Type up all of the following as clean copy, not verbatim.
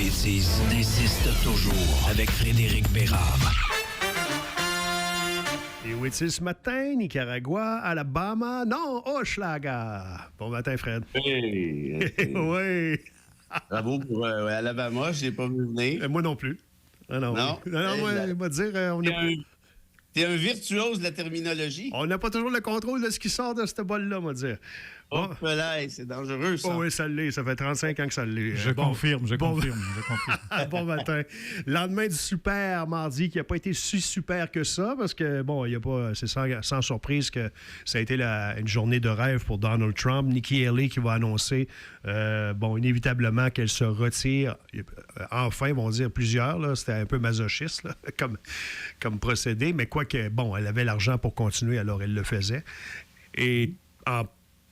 bêtises insiste toujours avec Frédéric Bérard. Et où est-il ce matin? Nicaragua, Alabama? Non, Hochelaga. Bon matin, Fred. Hey, Oui. bravo pour Alabama, je l'ai pas vu venir. Moi non plus. Ah non, Non? moi, on va dire, T'es un virtuose de la terminologie. on n'a pas toujours le contrôle de ce qui sort de ce bol-là, on va dire. Oh, là, c'est dangereux, ça. Oh oui, ça l'est. Ça fait 35 ans que ça l'est. Je confirme. Bon matin. Lendemain du super mardi, qui n'a pas été si super que ça, parce que, bon, il y a pas. C'est sans surprise que ça a été une journée de rêve pour Donald Trump. Nikki Haley qui va annoncer, inévitablement qu'elle se retire. Enfin, vont dire plusieurs, là. C'était un peu masochiste, là, comme procédé, mais quoique, bon, elle avait l'argent pour continuer, alors elle le faisait. Et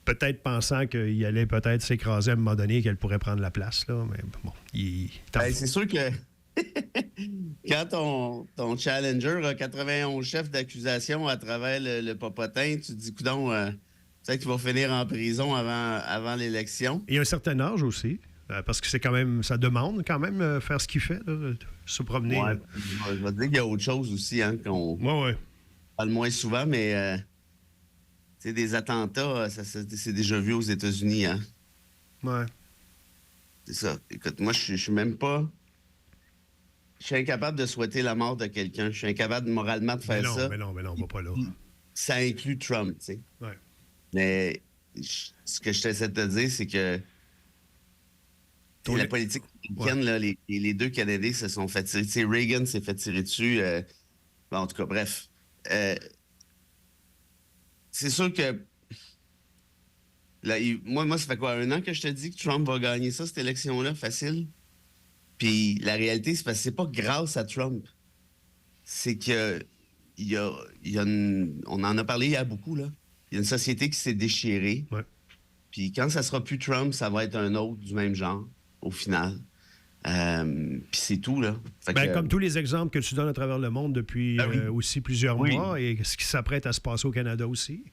peut-être pensant qu'il allait peut-être s'écraser à un moment donné et qu'elle pourrait prendre la place, là. Mais bon, c'est sûr que quand ton challenger a 91 chefs d'accusation à travers le popotin, tu te dis, coudonc, peut-être qu'il va finir en prison avant l'élection. Et un certain âge aussi, parce que c'est quand même, ça demande quand même faire ce qu'il fait, là, se promener. Ouais, je vais te dire qu'il y a autre chose aussi, hein, qu'on parle moins souvent, mais... des attentats, c'est déjà vu aux États-Unis, hein? Ouais. C'est ça. Écoute, moi, je suis même pas... Je suis incapable de souhaiter la mort de quelqu'un. Je suis incapable moralement de faire ça. Mais non, on va pas là. Ça inclut Trump, tu sais. Ouais. Mais ce que je t'essaie de te dire, c'est que la politique américaine, là, les deux Canadiens se sont fait tirer. Tu sais, Reagan s'est fait tirer dessus. En tout cas, bref. C'est sûr que là, moi, ça fait quoi, 1 an que je te dis que Trump va gagner ça, cette élection-là, facile? Puis la réalité, c'est parce que c'est pas grâce à Trump. C'est que on en a parlé hier beaucoup, là. Il y a une société qui s'est déchirée. Ouais. Puis quand ça sera plus Trump, ça va être un autre du même genre, au final. Puis c'est tout, là. Comme tous les exemples que tu donnes à travers le monde depuis aussi plusieurs mois, et ce qui s'apprête à se passer au Canada aussi.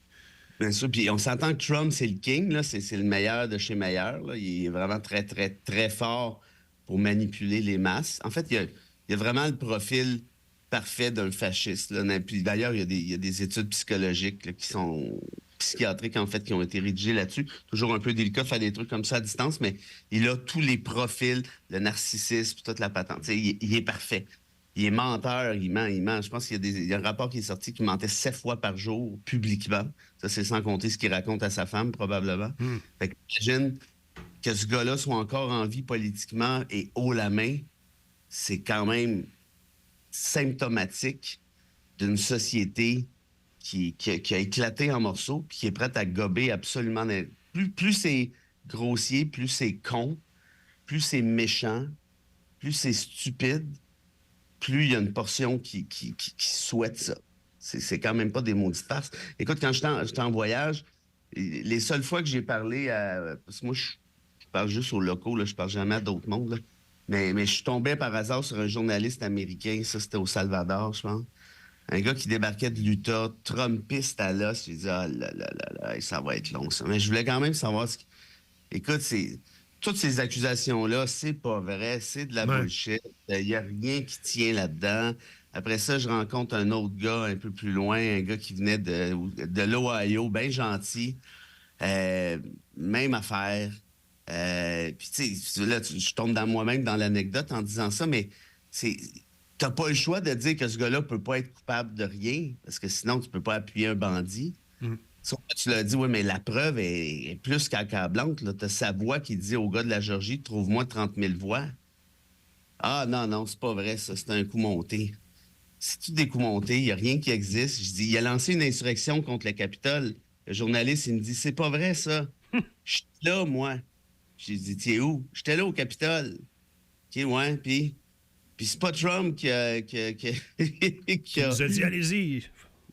Bien sûr. Puis on s'entend que Trump, c'est le king, là. C'est le meilleur de chez meilleur, là. Il est vraiment très, très, très fort pour manipuler les masses. En fait, il y a vraiment le profil parfait d'un fasciste, là. Puis d'ailleurs, il y a des études psychologiques là, qui sont... psychiatriques, en fait, qui ont été rédigés là-dessus. Toujours un peu délicat de faire des trucs comme ça à distance, mais il a tous les profils, le narcissisme, toute la patente. Il est parfait. Il est menteur, il ment. Je pense qu'il y a un rapport qui est sorti qui mentait 7 fois par jour, publiquement. Ça, c'est sans compter ce qu'il raconte à sa femme, probablement. Fait que imagine que ce gars-là soit encore en vie politiquement et haut la main, c'est quand même symptomatique d'une société qui a éclaté en morceaux, puis qui est prête à gober absolument... Plus c'est grossier, plus c'est con, plus c'est méchant, plus c'est stupide, plus il y a une portion qui souhaite ça. C'est quand même pas des maudites farces. Écoute, quand j'étais en voyage, les seules fois que j'ai parlé à... Parce que moi, je parle juste aux locaux, là, je parle jamais à d'autres mondes, là. Mais je suis tombé par hasard sur un journaliste américain, ça c'était au Salvador, je pense. Un gars qui débarquait de l'Utah, Trumpiste à l'os. J'ai dit, ah là, ça va être long, ça. Mais je voulais quand même savoir ce qui... Écoute, toutes ces accusations-là, c'est pas vrai, c'est de la bullshit. Il n'y a rien qui tient là-dedans. Après ça, je rencontre un autre gars un peu plus loin, un gars qui venait de l'Ohio, bien gentil. Même affaire. Puis, tu sais, là, je tombe dans moi-même dans l'anecdote en disant ça, mais t'as pas le choix de dire que ce gars-là peut pas être coupable de rien, parce que sinon, tu peux pas appuyer un bandit. Sauf que tu l'as dit, oui, mais la preuve est plus qu'accablante. T'as sa voix qui dit au gars de la Georgie, trouve-moi 30 000 voix. Ah non, c'est pas vrai, ça, c'est un coup monté. C'est tout des coups montés, il n'y a rien qui existe. Je dis, il a lancé une insurrection contre le Capitole. Le journaliste, il me dit, c'est pas vrai, ça. J'étais là, moi. J'ai dit, t'es où? J'étais là au Capitole. OK, ouais, puis c'est pas Trump qui a... qui nous a dit, allez-y.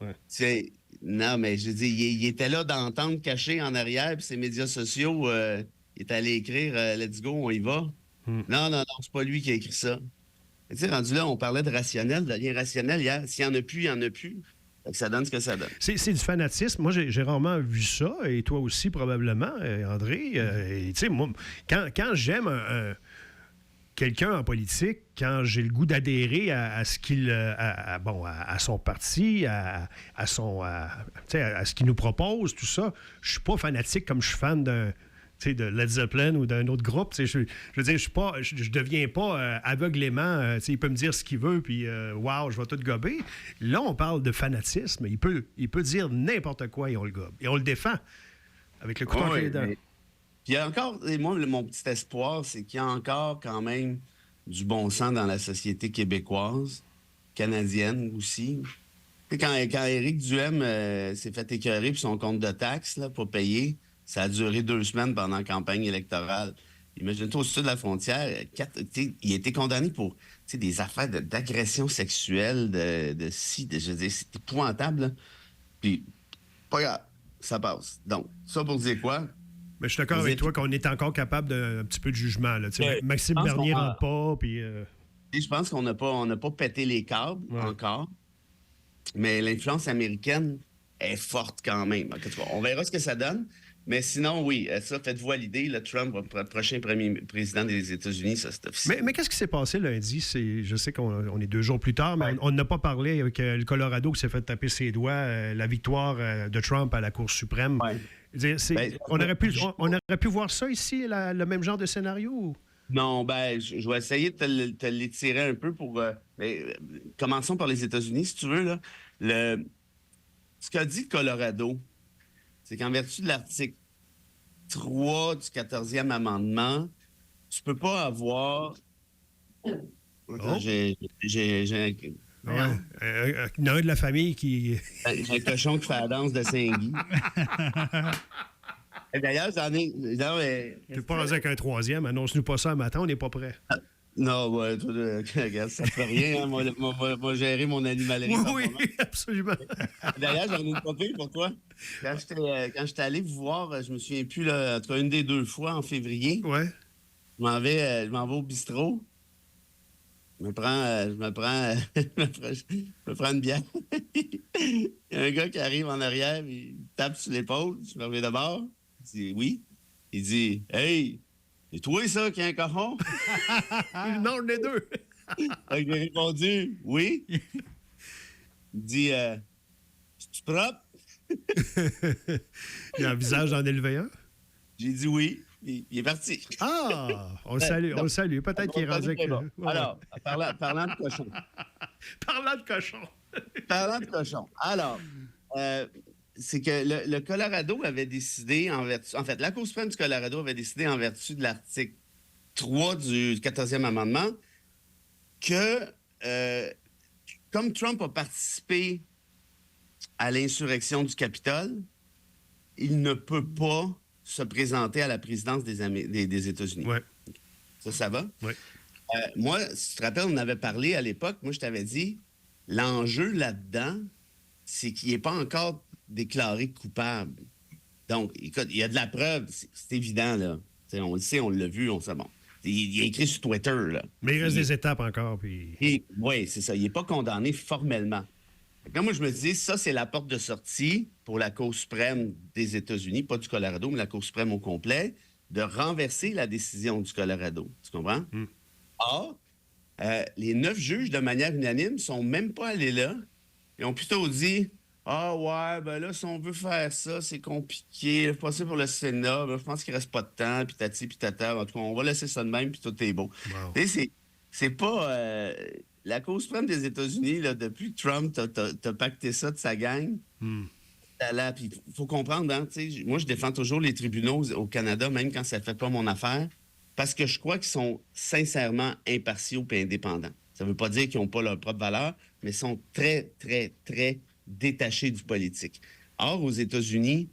Ouais. Non, mais je dis, il était là dans le tente caché en arrière, puis ses médias sociaux, il est allé écrire Let's go, on y va. Non, c'est pas lui qui a écrit ça. Tu sais, rendu là, on parlait de rationnel, de l'irrationnel hier. S'il y en a plus, il y en a plus. Fait que ça donne ce que ça donne. C'est du fanatisme. Moi, j'ai rarement vu ça, et toi aussi, probablement, André. Tu sais, moi, quand j'aime quelqu'un en politique, quand j'ai le goût d'adhérer à ce qu'il, à son parti, à ce qu'il nous propose, tout ça, je suis pas fanatique comme je suis fan de Led Zeppelin ou d'un autre groupe. Je veux dire, je deviens pas aveuglément. Il peut me dire ce qu'il veut, puis wow, je vais tout gober. Là, on parle de fanatisme. Il peut dire n'importe quoi et on le gobe. Et on le défend avec le couteau entre les dents. Puis il y a encore, et moi, mon petit espoir, c'est qu'il y a encore quand même du bon sens dans la société québécoise, canadienne aussi. Tu sais, quand Éric Duhem s'est fait écœurer puis son compte de taxes là, pour payer, ça a duré 2 semaines pendant la campagne électorale. Imagine-toi, au sud de la frontière, il a été condamné pour des affaires d'agression sexuelle, je veux dire, c'est épouvantable. Là. Puis, pas grave, ça passe. Donc, ça pour dire quoi? Mais je suis d'accord avec toi qu'on est encore capable d'un petit peu de jugement. Là. Maxime Bernier ne rentre pas. Puis, je pense qu'on n'a pas pété les câbles encore. Mais l'influence américaine est forte quand même. On verra ce que ça donne. Mais sinon, oui, ça, faites-vous à l'idée. Le Trump va être le prochain premier président des États-Unis, ça, c'est officiel. Mais qu'est-ce qui s'est passé lundi? Je sais qu'on est 2 jours plus tard, mais on n'a pas parlé avec le Colorado qui s'est fait taper ses doigts, la victoire de Trump à la Cour suprême. Ouais. On aurait pu voir ça ici, le même genre de scénario? Non, je vais essayer de te l'étirer un peu pour... commençons par les États-Unis, si tu veux. Là. Ce qu'a dit le Colorado, c'est qu'en vertu de l'article 3 du 14e amendement, tu peux pas avoir... J'ai un de la famille qui... un cochon qui fait la danse de Saint-Guy. D'ailleurs, j'en ai... Tu pas rendu avec un 3e, annonce-nous pas ça un matin, on n'est pas prêt. Non, regarde, ça ne fait rien. Hein, moi, gérer mon animalerie. Oui, absolument. D'ailleurs, j'en ai une copie pour toi. Quand j'étais allé vous voir, je me souviens plus, là, en tout cas, une des 2 fois en février. Ouais. Je m'en vais au bistrot. Je me prends une bière. Il y a un gars qui arrive en arrière, il tape sur l'épaule. Je me reviens de bord. Je dis oui. Il dit hey, c'est toi ça qui a un cochon? Non, les deux. J'ai répondu oui. Il dit c'est-tu propre? Il a un visage d'en élever un? J'ai dit oui. Il est parti. Ah! On le salue. Peut-être qu'il est rendu avec... Alors, parlant de cochon. Parlant de cochon. Alors, c'est que le Colorado avait décidé, en fait, la Cour suprême du Colorado avait décidé en vertu de l'article 3 du 14e amendement que, comme Trump a participé à l'insurrection du Capitole, il ne peut pas se présenter à la présidence des États-Unis. Ouais. Ça va? Oui. Moi, si tu te rappelles, on avait parlé à l'époque, moi, je t'avais dit, l'enjeu là-dedans, c'est qu'il n'est pas encore déclaré coupable. Donc, écoute, il y a de la preuve, c'est évident, là. T'sais, on le sait, on l'a vu, on sait, bon. Il a écrit sur Twitter, là. Mais il reste des étapes encore, puis... Oui, c'est ça. Il n'est pas condamné formellement. Là, moi, je me dis, ça, c'est la porte de sortie pour la Cour suprême des États-Unis, pas du Colorado, mais la Cour suprême au complet, de renverser la décision du Colorado. Tu comprends? Or, les 9 juges, de manière unanime, ne sont même pas allés là. Ils ont plutôt dit, ouais, ben là, si on veut faire ça, c'est compliqué. Passer pour le Sénat, ben, je pense qu'il ne reste pas de temps, puis tati, puis tata. En tout cas, on va laisser ça de même, puis tout est beau. Wow. Tu sais, c'est pas... la Cour suprême des États-Unis, là, depuis que Trump t'a pacté ça de sa gang, là, puis il faut comprendre, hein, moi, je défends toujours les tribunaux au Canada, même quand ça ne fait pas mon affaire, parce que je crois qu'ils sont sincèrement impartiaux et indépendants. Ça ne veut pas dire qu'ils n'ont pas leur propre valeur, mais ils sont très, très, très détachés du politique. Or, aux États-Unis,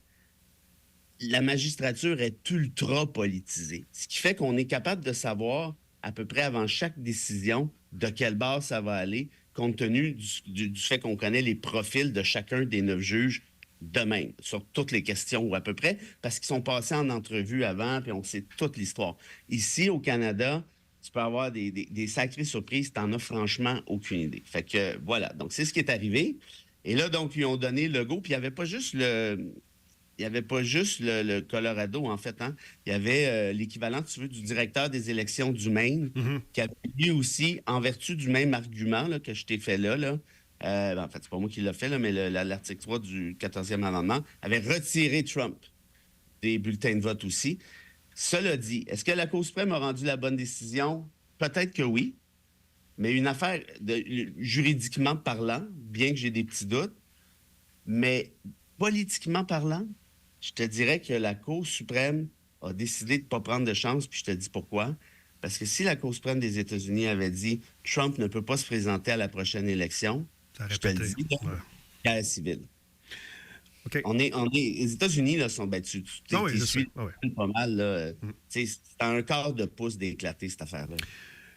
la magistrature est ultra politisée, ce qui fait qu'on est capable de savoir à peu près avant chaque décision de quelle base ça va aller, compte tenu du fait qu'on connaît les profils de chacun des 9 juges de même, sur toutes les questions ou à peu près, parce qu'ils sont passés en entrevue avant, puis on sait toute l'histoire. Ici, au Canada, tu peux avoir des sacrées surprises, tu n'en as franchement aucune idée. Fait que voilà, donc c'est ce qui est arrivé. Et là, donc, ils ont donné le go, puis il n'y avait pas juste il y avait pas juste le Colorado, en fait. Hein? Il y avait l'équivalent, si tu veux, du directeur des élections du Maine, qui avait lui aussi, en vertu du même argument là, que je t'ai fait là, en fait, c'est pas moi qui l'ai fait, là, mais l'article 3 du 14e amendement avait retiré Trump des bulletins de vote aussi. Cela dit, est-ce que la Cour suprême a rendu la bonne décision? Peut-être que oui, mais une affaire juridiquement parlant, bien que j'ai des petits doutes, mais politiquement parlant, je te dirais que la Cour suprême a décidé de ne pas prendre de chance, puis je te dis pourquoi. Parce que si la Cour suprême des États-Unis avait dit Trump ne peut pas se présenter à la prochaine élection, je te le dis, guerre civile. OK. Les États-Unis là, sont battus. Tu Ah oui, je suis sais. Ah oui. pas mal. Là. C'est à un quart de pouce d'éclater, cette affaire-là.